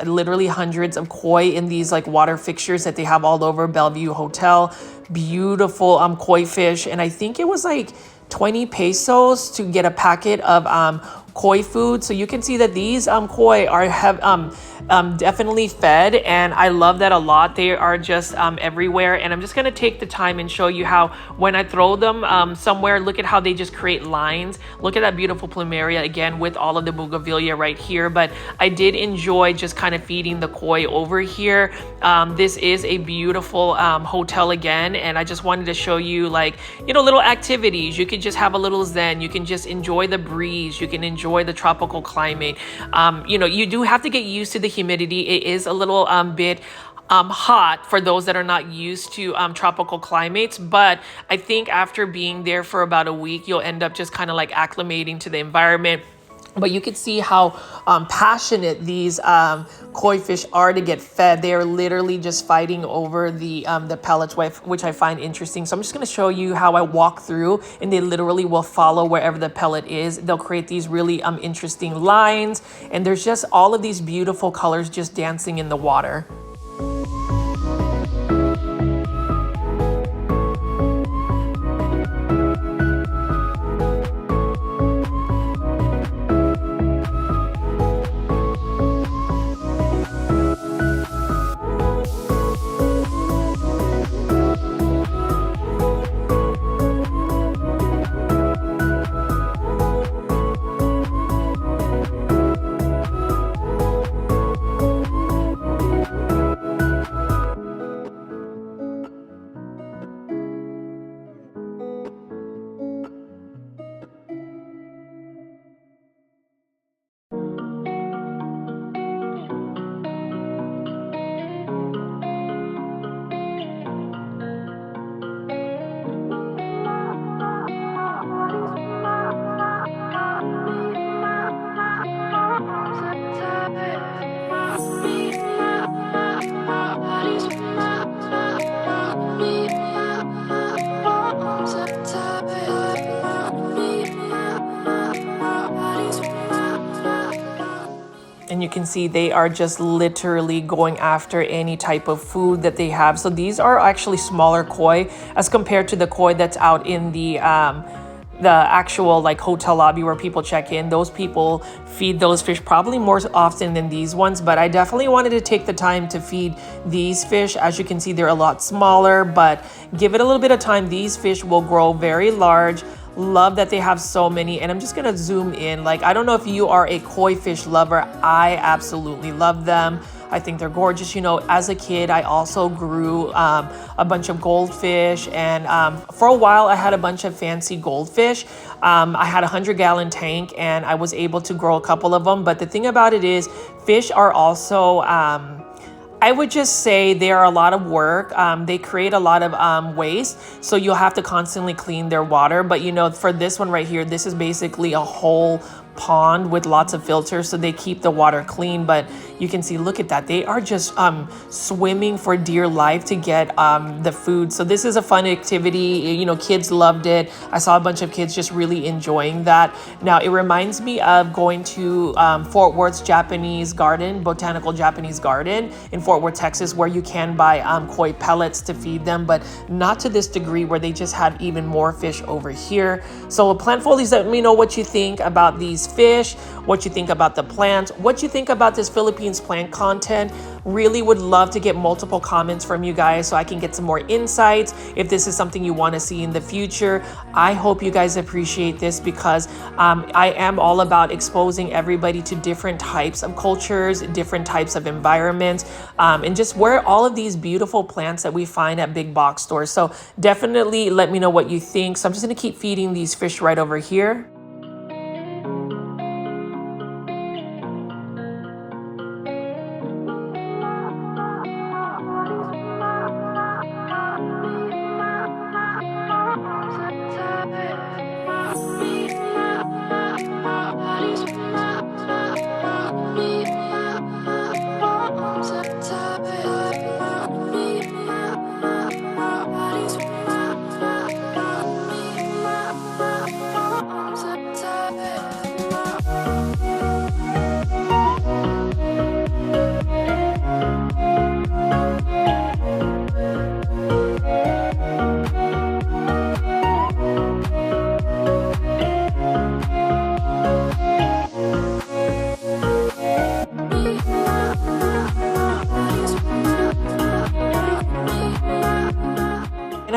literally hundreds of koi in these like water fixtures that they have all over Bellevue Hotel. Beautiful koi fish, and I think it was like 20 pesos to get a packet of koi food. So you can see that these koi are definitely fed, and I love that a lot. They are just everywhere, and I'm just gonna take the time and show you how when I throw them somewhere, look at how they just create lines. Look at that beautiful plumeria again with all of the bougainvillea right here. But I did enjoy just kind of feeding the koi over here. This is a beautiful hotel again, and I just wanted to show you, like, you know, little activities. You can just have a little zen. You can just enjoy the breeze. You can enjoy the tropical climate. You know, you do have to get used to the humidity. It is a little bit hot for those that are not used to tropical climates, but I think after being there for about a week, you'll end up just kind of like acclimating to the environment. But you can see how passionate these koi fish are to get fed. They are literally just fighting over the pellets, which I find interesting. So I'm just going to show you how I walk through, and they literally will follow wherever the pellet is. They'll create these really interesting lines, and there's just all of these beautiful colors just dancing in the water. And you can see they are just literally going after any type of food that they have. So these are actually smaller koi as compared to the koi that's out in the actual like hotel lobby where people check in. Those people feed those fish probably more often than these ones, but I definitely wanted to take the time to feed these fish. As you can see, they're a lot smaller, but give it a little bit of time. These fish will grow very large. Love that they have so many, and I'm just gonna zoom in. Like, I don't know if you are a koi fish lover. I absolutely love them. I think they're gorgeous. You know, as a kid, I also grew a bunch of goldfish, and for a while I had a bunch of fancy goldfish. I had a 100-gallon tank, and I was able to grow a couple of them. But the thing about it is, fish are also I would just say they are a lot of work. They create a lot of waste, so you'll have to constantly clean their water. But you know, for this one right here, this is basically a whole pond with lots of filters, so they keep the water clean. But you can see, look at that, they are just swimming for dear life to get the food. So this is a fun activity. You know, kids loved it. I saw a bunch of kids just really enjoying that. Now it reminds me of going to Fort Worth's Japanese garden, botanical Japanese garden in Fort Worth, Texas, where you can buy koi pellets to feed them, but not to this degree where they just had even more fish over here. So plant folies, let me know what you think about these fish, what you think about the plants, what you think about this Philippines plant content. Really would love to get multiple comments from you guys so I can get some more insights if this is something you want to see in the future. I hope you guys appreciate this, because I am all about exposing everybody to different types of cultures, different types of environments, and just where all of these beautiful plants that we find at big box stores. So definitely let me know what you think. So I'm just going to keep feeding these fish right over here.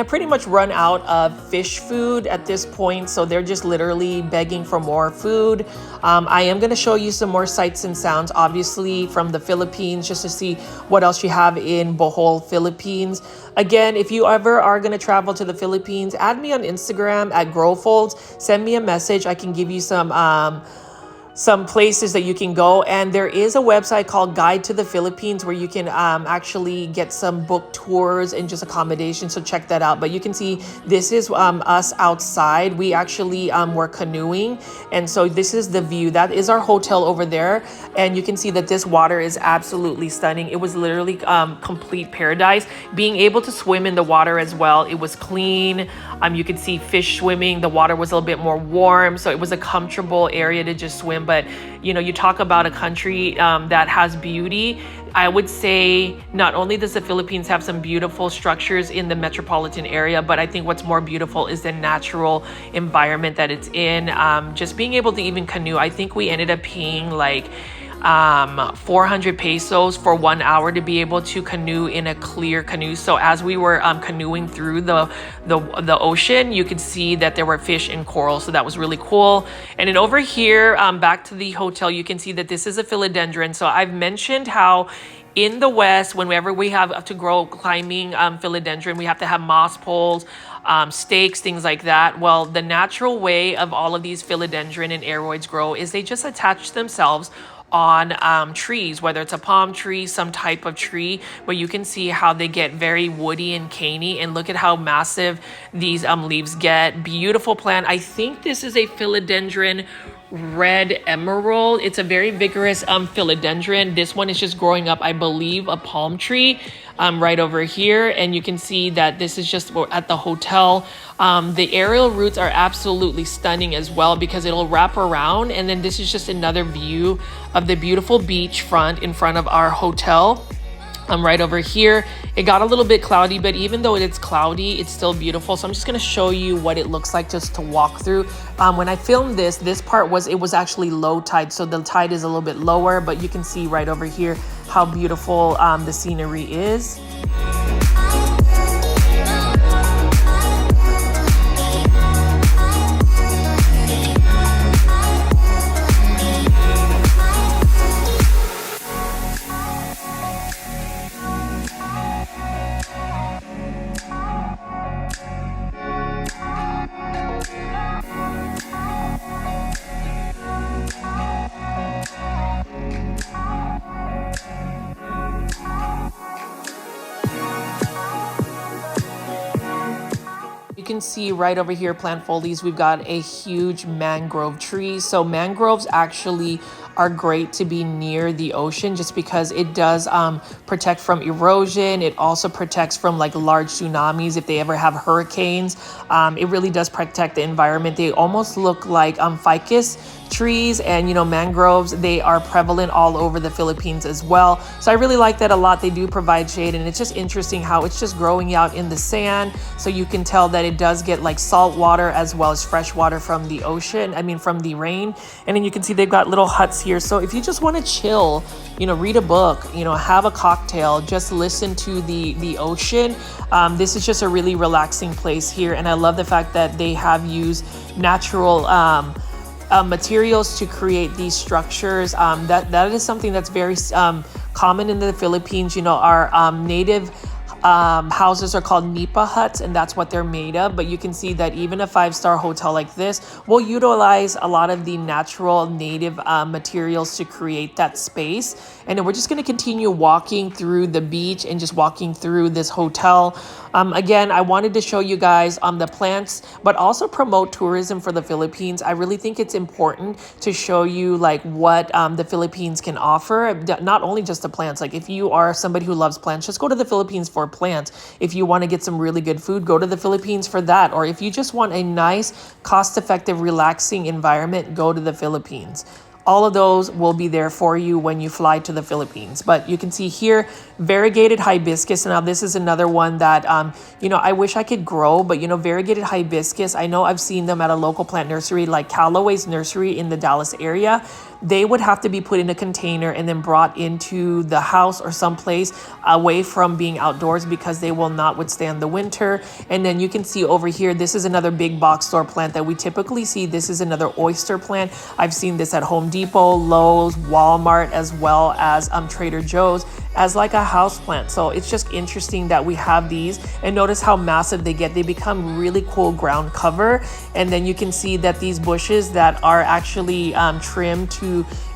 pretty much run out of fish food at this point, so they're just literally begging for more food. I am going to show you some more sights and sounds, obviously from the Philippines, just to see what else you have in Bohol, Philippines. Again, if you ever are going to travel to the Philippines, add me on Instagram at growfolds. Send me a message. I can give you some places that you can go, and there is a website called Guide to the Philippines where you can actually get some book tours and just accommodation, so check that out. But you can see this is us outside. We actually were canoeing, and so this is the view. That is our hotel over there, and you can see that this water is absolutely stunning. It was literally complete paradise. Being able to swim in the water as well, it was clean. You could see fish swimming. The water was a little bit more warm, so it was a comfortable area to just swim. But you know, you talk about a country that has beauty. I would say not only does the Philippines have some beautiful structures in the metropolitan area, but I think what's more beautiful is the natural environment that it's in. Just being able to even canoe, I think we ended up paying like 400 pesos for 1 hour to be able to canoe in a clear canoe. So as we were canoeing through the ocean, you could see that there were fish and coral, so that was really cool. And then over here, back to the hotel, you can see that this is a philodendron. So I've mentioned how in the West, whenever we have to grow climbing philodendron, we have to have moss poles, stakes, things like that. Well, the natural way of all of these philodendron and aroids grow is they just attach themselves on trees, whether it's a palm tree, some type of tree, but you can see how they get very woody and caney, and look at how massive these leaves get. Beautiful plant. I think this is a philodendron red emerald. It's a very vigorous philodendron. This one is just growing up, I believe, a palm tree right over here, and you can see that this is just at the hotel. The aerial roots are absolutely stunning as well, because it'll wrap around, and then this is just another view of the beautiful beachfront in front of our hotel. Right over here, it got a little bit cloudy, but even though it's cloudy, it's still beautiful. So I'm just going to show you what it looks like just to walk through. When I filmed this part was actually low tide, so the tide is a little bit lower, but you can see right over here how beautiful the scenery is. Can see right over here, plant folies, we've got a huge mangrove tree. So mangroves actually are great to be near the ocean, just because it does protect from erosion. It also protects from like large tsunamis if they ever have hurricanes. It really does protect the environment. They almost look like ficus trees, and you know, mangroves, they are prevalent all over the Philippines as well. So I really like that a lot. They do provide shade, and it's just interesting how it's just growing out in the sand, so you can tell that it does get like salt water as well as fresh water from the ocean, from the rain. And then you can see they've got little huts here, so if you just want to chill, you know, read a book, you know, have a cocktail, just listen to the ocean, this is just a really relaxing place here. And I love the fact that they have used natural materials to create these structures. That is something that's very common in the Philippines. You know, our native houses are called nipa huts, and that's what they're made of. But you can see that even a 5-star hotel like this will utilize a lot of the natural native materials to create that space. And then we're just going to continue walking through the beach and just walking through this hotel. Again, I wanted to show you guys the plants, but also promote tourism for the Philippines. I really think it's important to show you like what the Philippines can offer, not only just the plants. Like if you are somebody who loves plants, just go to the Philippines for plants. If you want to get some really good food, go to the Philippines for that. Or if you just want a nice, cost-effective, relaxing environment, go to the Philippines. all of those will be there for you when you fly to the Philippines. But you can see here, variegated hibiscus. Now this is another one that, I wish I could grow, but variegated hibiscus, I know I've seen them at a local plant nursery like Callaway's Nursery in the Dallas area. They would have to be put in a container and then brought into the house or someplace away from being outdoors because they will not withstand the winter. And then you can see over here, this is another big box store plant that we typically see. This is another oyster plant. I've seen this at Home Depot, Lowe's, Walmart, as well as Trader Joe's as like a house plant. So it's just interesting that we have these, and notice how massive they get. They become really cool ground cover. And then you can see that these bushes that are actually trimmed to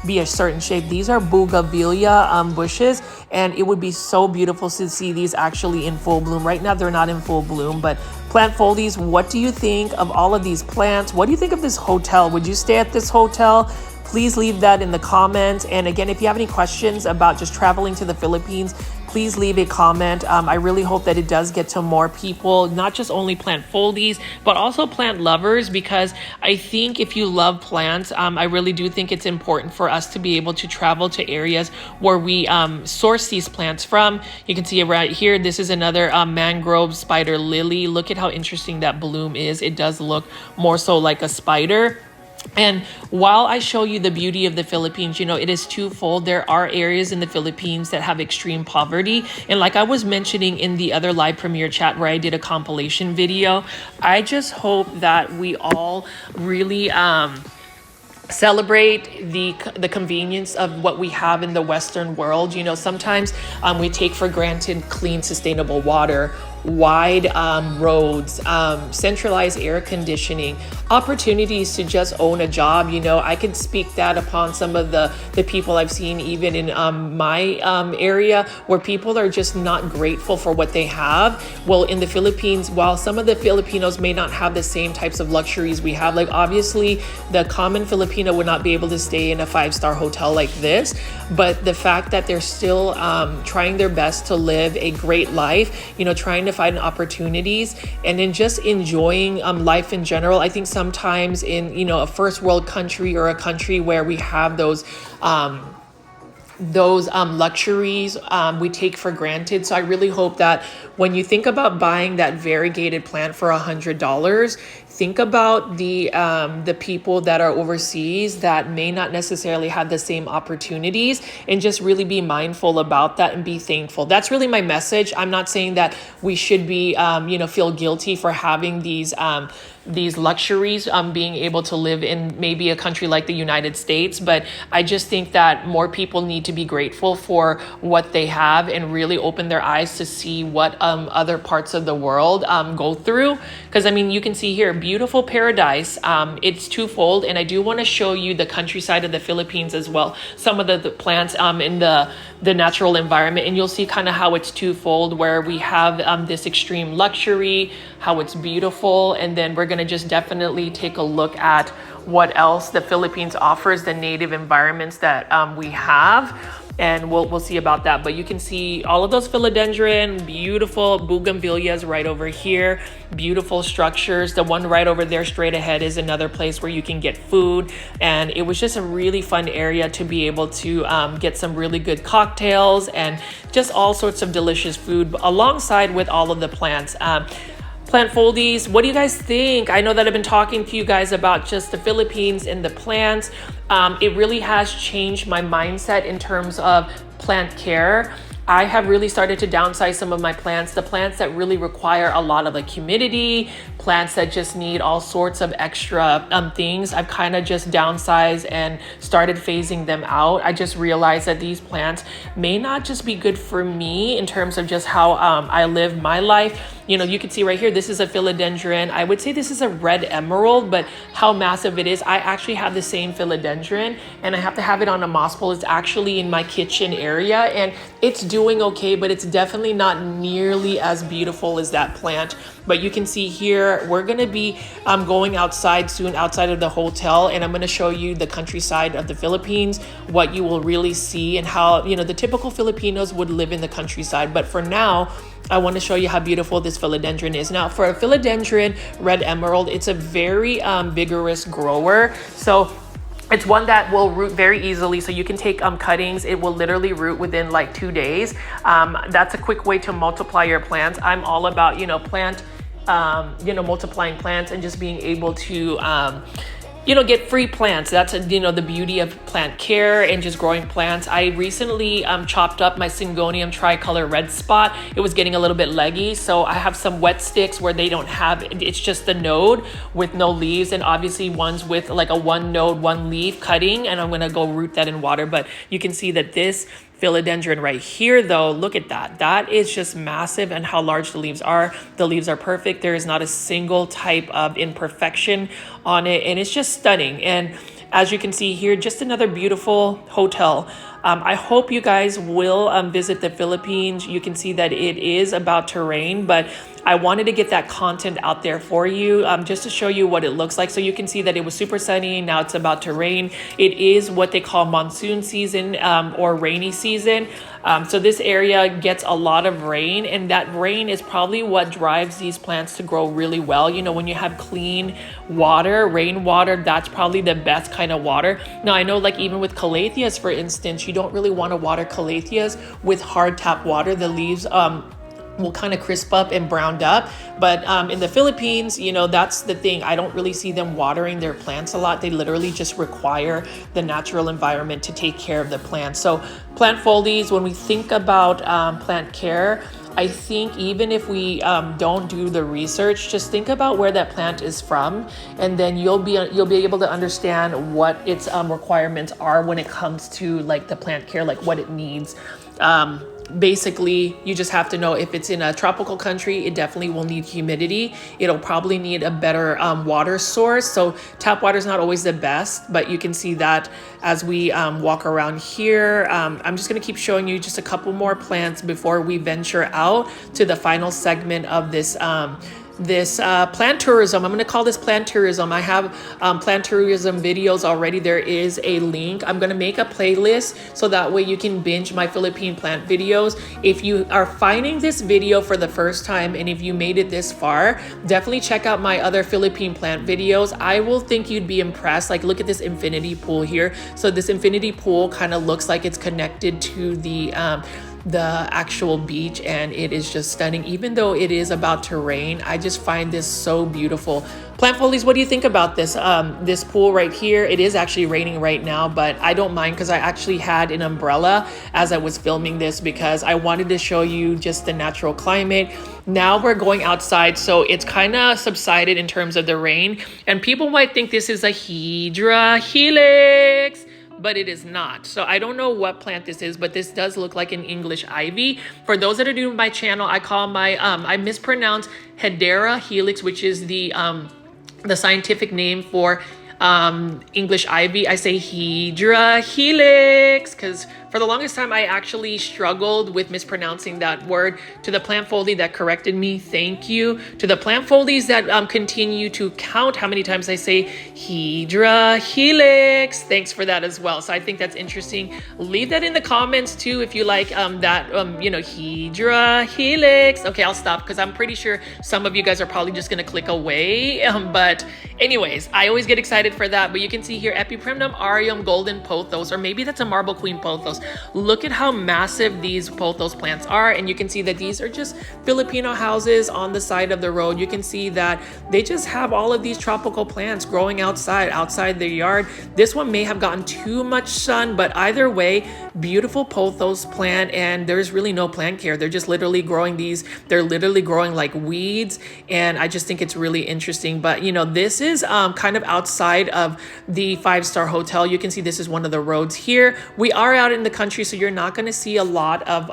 be a certain shape, these are bougainvillea bushes, and it would be so beautiful to see these actually in full bloom. Right now they're not in full bloom, but plant foldies, what do you think of all of these plants? What do you think of this hotel? Would you stay at this hotel? Please leave that in the comments. And again, if you have any questions about just traveling to the Philippines, please leave a comment. I really hope that it does get to more people, not just only plant foldies, but also plant lovers, because I think if you love plants, I really do think it's important for us to be able to travel to areas where we source these plants from. You can see it right here. This is another mangrove spider lily. Look at how interesting that bloom is. It does look more so like a spider. And while I show you the beauty of the Philippines, it is twofold. There are areas in the Philippines that have extreme poverty. And like I was mentioning in the other live premiere chat where I did a compilation video, I just hope that we all really celebrate the convenience of what we have in the Western world. Sometimes we take for granted clean, sustainable water, wide roads, centralized air conditioning, opportunities to just own a job. I could speak that upon some of the people I've seen even in my area, where people are just not grateful for what they have. Well, in the Philippines, while some of the Filipinos may not have the same types of luxuries we have, like obviously the common Filipino would not be able to stay in a 5-star hotel like this, but the fact that they're still trying their best to live a great life, trying to find opportunities, and then just enjoying life in general. I think sometimes in a first world country or a country where we have those luxuries we take for granted. So I really hope that when you think about buying that variegated plant for $100, think about the people that are overseas that may not necessarily have the same opportunities, and just really be mindful about that and be thankful. That's really my message. I'm not saying that we should be, feel guilty for having these luxuries, being able to live in maybe a country like the United States. But I just think that more people need to be grateful for what they have and really open their eyes to see what other parts of the world go through. Because you can see here, beautiful paradise. It's twofold, and I do want to show you the countryside of the Philippines as well. Some of the plants in the natural environment, and you'll see kind of how it's twofold, where we have this extreme luxury, how it's beautiful, and then we're going to just definitely take a look at what else the Philippines offers, the native environments that we have, and we'll see about that. But you can see all of those philodendron, beautiful bougainvilleas right over here, beautiful structures. The one right over there straight ahead is another place where you can get food, and it was just a really fun area to be able to get some really good cocktails and just all sorts of delicious food alongside with all of the plants. Plant foldies, what do you guys think? I know that I've been talking to you guys about just the Philippines and the plants. It really has changed my mindset in terms of plant care. I have really started to downsize some of my plants, the plants that really require a lot of humidity, plants that just need all sorts of extra things. I've kind of just downsized and started phasing them out. I just realized that these plants may not just be good for me in terms of just how I live my life. You can see right here, this is a philodendron. I would say this is a red emerald, but how massive it is. I actually have the same philodendron, and I have to have it on a moss pole. It's actually in my kitchen area, and it's doing okay, but it's definitely not nearly as beautiful as that plant. But you can see here, we're going to be going outside soon, outside of the hotel, and I'm going to show you the countryside of the Philippines, what you will really see, and how, the typical Filipinos would live in the countryside. But for now, I want to show you how beautiful this philodendron is. Now, for a philodendron red emerald, it's a very vigorous grower. So It's one that will root very easily, so you can take cuttings. It will literally root within like 2 days. That's a quick way to multiply your plants. I'm all about, multiplying plants and just being able to get free plants. That's the beauty of plant care and just growing plants. I recently chopped up my Syngonium tricolor red spot. It was getting a little bit leggy, so I have some wet sticks where they don't have, it's just the node with no leaves, and obviously ones with like a one node, one leaf cutting, and I'm gonna go root that in water. But you can see that this philodendron right here, though, look at that. That is just massive, and how large the leaves are. The leaves are perfect. There is not a single type of imperfection on it, and it's just stunning. And as you can see here, just another beautiful hotel. I hope you guys will visit the Philippines. You can see that it is about to rain, but I wanted to get that content out there for you, just to show you what it looks like. So you can see that it was super sunny. Now it's about to rain. It is what they call monsoon season, or rainy season. So this area gets a lot of rain, and that rain is probably what drives these plants to grow really well. When you have clean water, rainwater, that's probably the best kind of water. Now I know, like even with calatheas, for instance, you don't really want to water calatheas with hard tap water. The leaves will kind of crisp up and browned up. But in the Philippines, that's the thing. I don't really see them watering their plants a lot. They literally just require the natural environment to take care of the plants. So plant folies, when we think about plant care, I think even if we don't do the research, just think about where that plant is from, and then you'll be able to understand what its requirements are when it comes to like the plant care, like what it needs. Basically, you just have to know if it's in a tropical country, it definitely will need humidity. It'll probably need a better water source. So tap water is not always the best, but you can see that as we walk around here. I'm just going to keep showing you just a couple more plants before we venture out to the final segment of this plant tourism. I'm going to call this plant tourism. I have plant tourism videos already. There is a link. I'm going to make a playlist so that way you can binge my Philippine plant videos. If you are finding this video for the first time, and if you made it this far, definitely check out my other Philippine plant videos. I will think you'd be impressed. Like, look at this infinity pool here. So this infinity pool kind of looks like it's connected to the actual beach, and it is just stunning. Even though it is about to rain, I just find this so beautiful. Plant folies, what do you think about this this pool right here? It is actually raining right now, but I don't mind because I actually had an umbrella as I was filming this because I wanted to show you just the natural climate. Now we're going outside, so it's kind of subsided in terms of the rain, and people might think this is a Hydra helix, but it is not. So I don't know what plant this is, but this does look like an English ivy. For those that are new to my channel, I call my I mispronounce Hedera helix, which is the scientific name for English ivy. I say Hydra helix because for the longest time I actually struggled with mispronouncing that word. To the plant foldie that corrected me, thank you. To the plant foldies that continue to count how many times I say Hydra helix, thanks for that as well. So I think that's interesting. Leave that in the comments too if you like that Hydra helix. Okay, I'll stop because I'm pretty sure some of you guys are probably just gonna click away. But anyways, I always get excited for that. But you can see here Epipremnum aureum golden pothos, or maybe that's a marble queen pothos. Look at how massive these pothos plants are, and you can see that these are just Filipino houses on the side of the road. You can see that they just have all of these tropical plants growing outside their yard. This one may have gotten too much sun, but either way, beautiful pothos plant, and there's really no plant care. They're just literally growing these. They're literally growing like weeds, and I just think it's really interesting. But this is kind of outside of the 5-star hotel. You can see this is one of the roads here. We are out in the country, so you're not going to see a lot of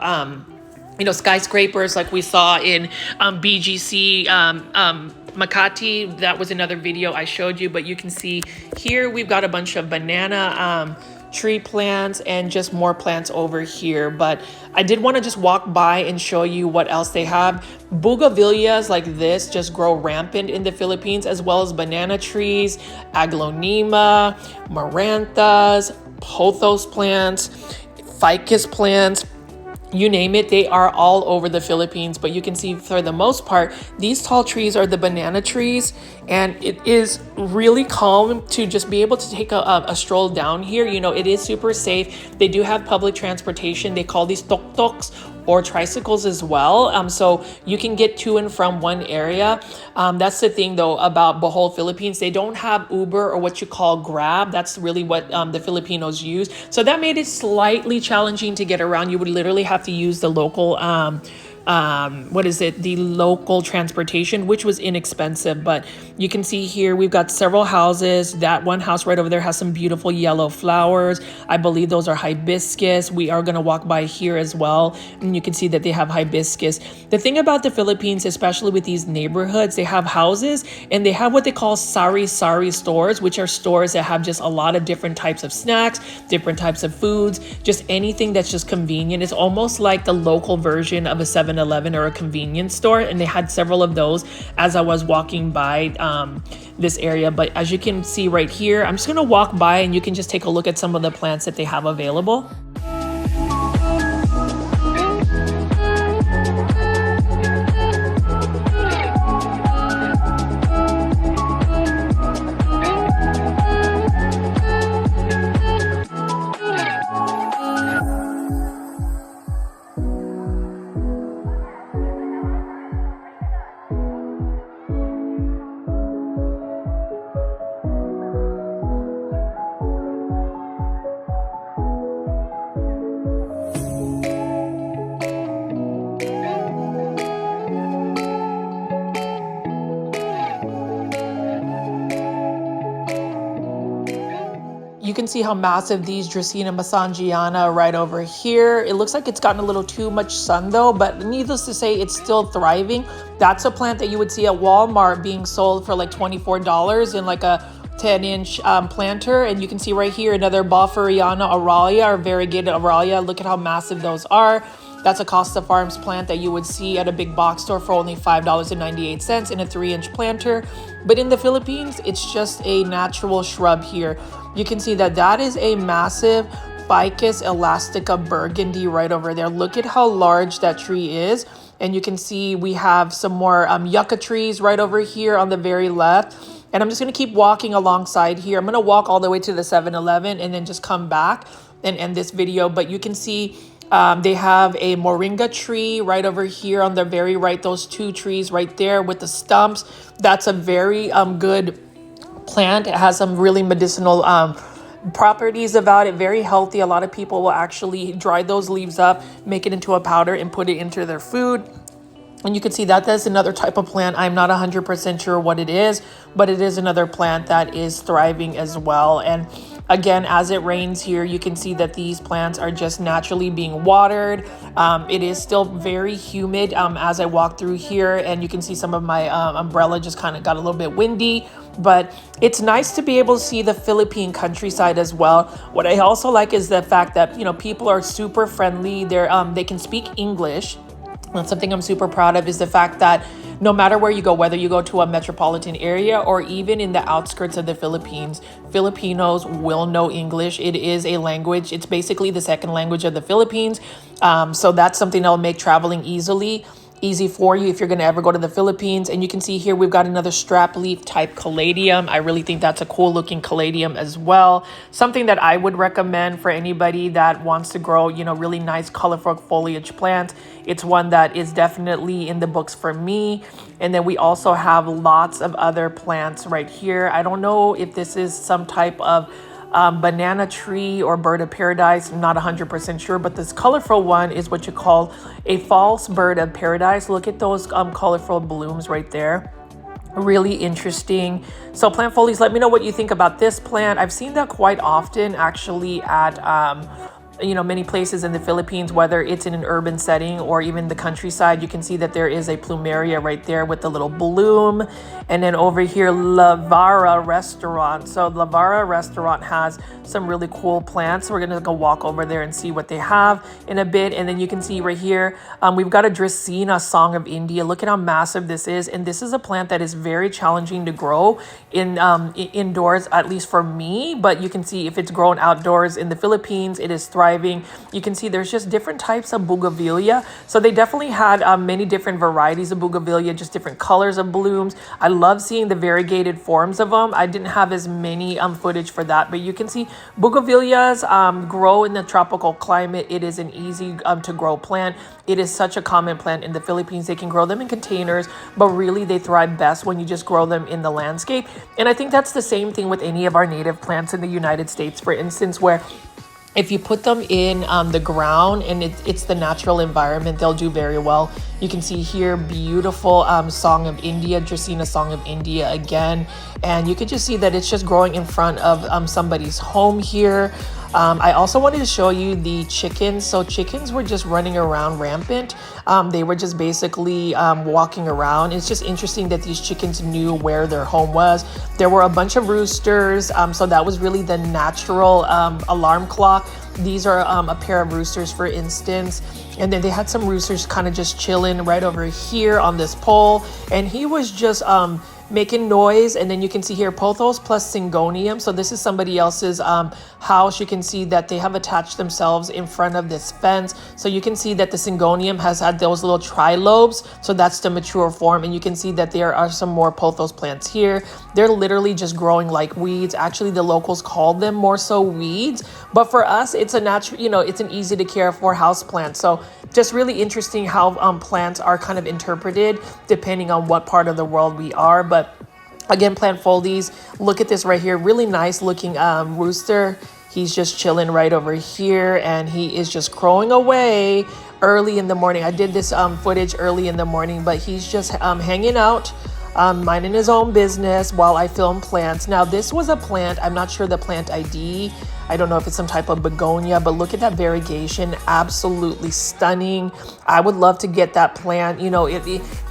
skyscrapers like we saw in BGC Makati. That was another video I showed you, but you can see here we've got a bunch of banana tree plants and just more plants over here. But I did want to just walk by and show you what else they have. Bougainvilleas like this just grow rampant in the Philippines, as well as banana trees, aglaonema, maranthas, pothos plants, ficus plants. you name it, they are all over the Philippines. But you can see for the most part, these tall trees are the banana trees, and it is really calm to just be able to take a stroll down here. You know, it is super safe. They do have public transportation. They call these tok-toks or tricycles as well. So you can get to and from one area. That's the thing though about Bohol, Philippines. They don't have Uber or what you call Grab. That's really what the Filipinos use. So that made it slightly challenging to get around. You would literally have to use the local the local transportation, which was inexpensive. But you can see here we've got several houses. That one house right over there has some beautiful yellow flowers. I believe those are hibiscus. We are going to walk by here as well, and you can see that they have hibiscus. The thing about the Philippines, especially with these neighborhoods, they have houses and they have what they call sari-sari stores, which are stores that have just a lot of different types of snacks, different types of foods, just anything that's just convenient. It's almost like the local version of a 7-Eleven or a convenience store, and they had several of those as I was walking by this area. But as you can see right here, I'm just going to walk by and you can just take a look at some of the plants that they have available. You can see how massive these Dracaena mesangiana are right over here. It looks like it's gotten a little too much sun though, but needless to say, it's still thriving. That's a plant that you would see at Walmart being sold for like $24 in like a 10-inch planter. And you can see right here another Boferiana Aralia or variegated Aralia. Look at how massive those are. That's a Costa Farms plant that you would see at a big box store for only $5.98 in a 3-inch planter. But in the Philippines, it's just a natural shrub here. You can see that that is a massive Ficus elastica burgundy right over there. Look at how large that tree is. And you can see we have some more yucca trees right over here on the very left. And I'm just going to keep walking alongside here. I'm going to walk all the way to the 7-Eleven and then just come back and end this video. But you can see they have a moringa tree right over here on the very right. Those two trees right there with the stumps. That's a very good plant. It has some really medicinal properties about it. Very healthy. A lot of people will actually dry those leaves up, make it into a powder and put it into their food. And you can see that that's another type of plant. I'm not 100% sure what it is, but it is another plant that is thriving as well. And again, as it rains here, you can see that these plants are just naturally being watered. It is still very humid as I walk through here, and you can see some of my umbrella just kind of got a little bit windy. But it's nice to be able to see the Philippine countryside as well. What I also like is the fact that, you know, people are super friendly. They can speak English. And something I'm super proud of is the fact that no matter where you go, whether you go to a metropolitan area or even in the outskirts of the Philippines, Filipinos will know English. It is a language. It's basically the second language of the Philippines. So that's something that'll make traveling easy for you if you're going to ever go to the Philippines. And you can see here we've got another strap leaf type caladium. I really think that's a cool looking caladium as well. Something that I would recommend for anybody that wants to grow, you know, really nice colorful foliage plants. It's one that is definitely in the books for me. And then we also have lots of other plants right here. I don't know if this is some type of banana tree or bird of paradise. I'm not 100% sure, but this colorful one is what you call a false bird of paradise. Look at those colorful blooms right there. Really interesting. So plant folies, let me know what you think about this plant. I've seen that quite often actually at many places in the Philippines, whether it's in an urban setting or even the countryside. You can see that there is a plumeria right there with the little bloom. And then over here, Lavara Restaurant. So Lavara Restaurant has some really cool plants. We're gonna go walk over there and see what they have in a bit. And then you can see right here, we've got a Dracaena Song of India. Look at how massive this is. And this is a plant that is very challenging to grow indoors, at least for me. But you can see if it's grown outdoors in the Philippines, it is thriving. thriving. You can see there's just different types of bougainvillea. So they definitely had many different varieties of bougainvillea, just different colors of blooms. I love seeing the variegated forms of them. I didn't have as many footage for that, but you can see bougainvilleas grow in the tropical climate. It is an easy to grow plant. It is such a common plant in the Philippines. They can grow them in containers, but really they thrive best when you just grow them in the landscape. And I think that's the same thing with any of our native plants in the United States, for instance, where if you put them in the ground and it's the natural environment, they'll do very well. You can see here, beautiful Song of India, Dracaena Song of India again. And you can just see that it's just growing in front of somebody's home here. I also wanted to show you the chickens. So chickens were just running around rampant. They were just basically walking around. It's just interesting that these chickens knew where their home was. There were a bunch of roosters. So that was really the natural alarm clock. These are a pair of roosters, for instance. And then they had some roosters kind of just chilling right over here on this pole. And he was just making noise. And then you can see here pothos plus syngonium. So this is somebody else's house. You can see that they have attached themselves in front of this fence. So you can see that the syngonium has had those little trilobes. So that's the mature form. And you can see that there are some more pothos plants here. They're literally just growing like weeds. Actually, the locals call them more so weeds. But for us, it's a natural, it's an easy to care for house plant. So just really interesting how plants are kind of interpreted depending on what part of the world we are. But again, plant foldies, look at this right here, really nice looking rooster. He's just chilling right over here and he is just crowing away early in the morning. I did this footage early in the morning, but he's just hanging out, minding his own business while I film plants. Now this was a plant, I'm not sure the plant ID. I don't know if it's some type of begonia, but look at that variegation, absolutely stunning. I would love to get that plant.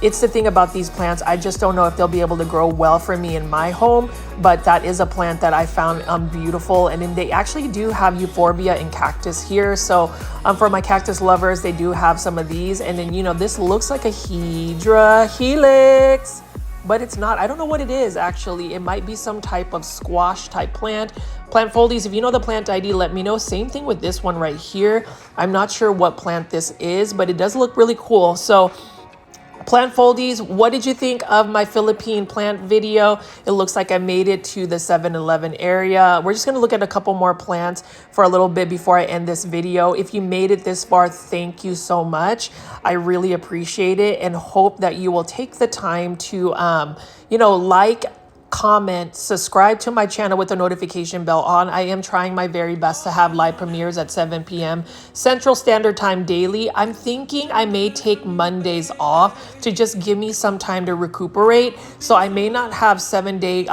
It's the thing about these plants. I just don't know if they'll be able to grow well for me in my home, but that is a plant that I found beautiful. And then they actually do have euphorbia and cactus here. So for my cactus lovers, they do have some of these. And then, this looks like a Hydra helix, but it's not. I don't know what it is, actually. It might be some type of squash type plant. Plant foldies, if you know the plant ID, let me know. Same thing with this one right here. I'm not sure what plant this is, but it does look really cool. So plant foldies, what did you think of my Philippine plant video? It looks like I made it to the 7-Eleven area. We're just going to look at a couple more plants for a little bit before I end this video. If you made it this far, thank you so much. I really appreciate it and hope that you will take the time to, like, comment, subscribe to my channel with the notification bell on. I am trying my very best to have live premieres at 7 p.m. Central Standard Time daily. I'm thinking I may take Mondays off to just give me some time to recuperate. So I may not have 7-day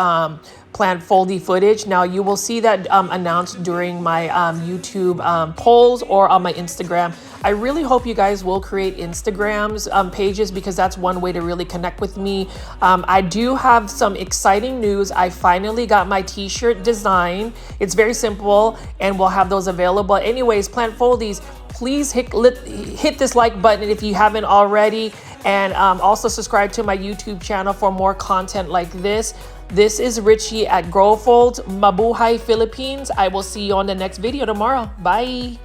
plant foldy footage. Now you will see that announced during my YouTube polls or on my Instagram. I really hope you guys will create Instagrams pages because that's one way to really connect with me. I do have some exciting news. I finally got my t-shirt design. It's very simple and we'll have those available. Anyways, plant foldies, please hit this like button if you haven't already. And also subscribe to my YouTube channel for more content like this. This is Richie at Growfold. Mabuhay Philippines. I will see you on the next video tomorrow. Bye.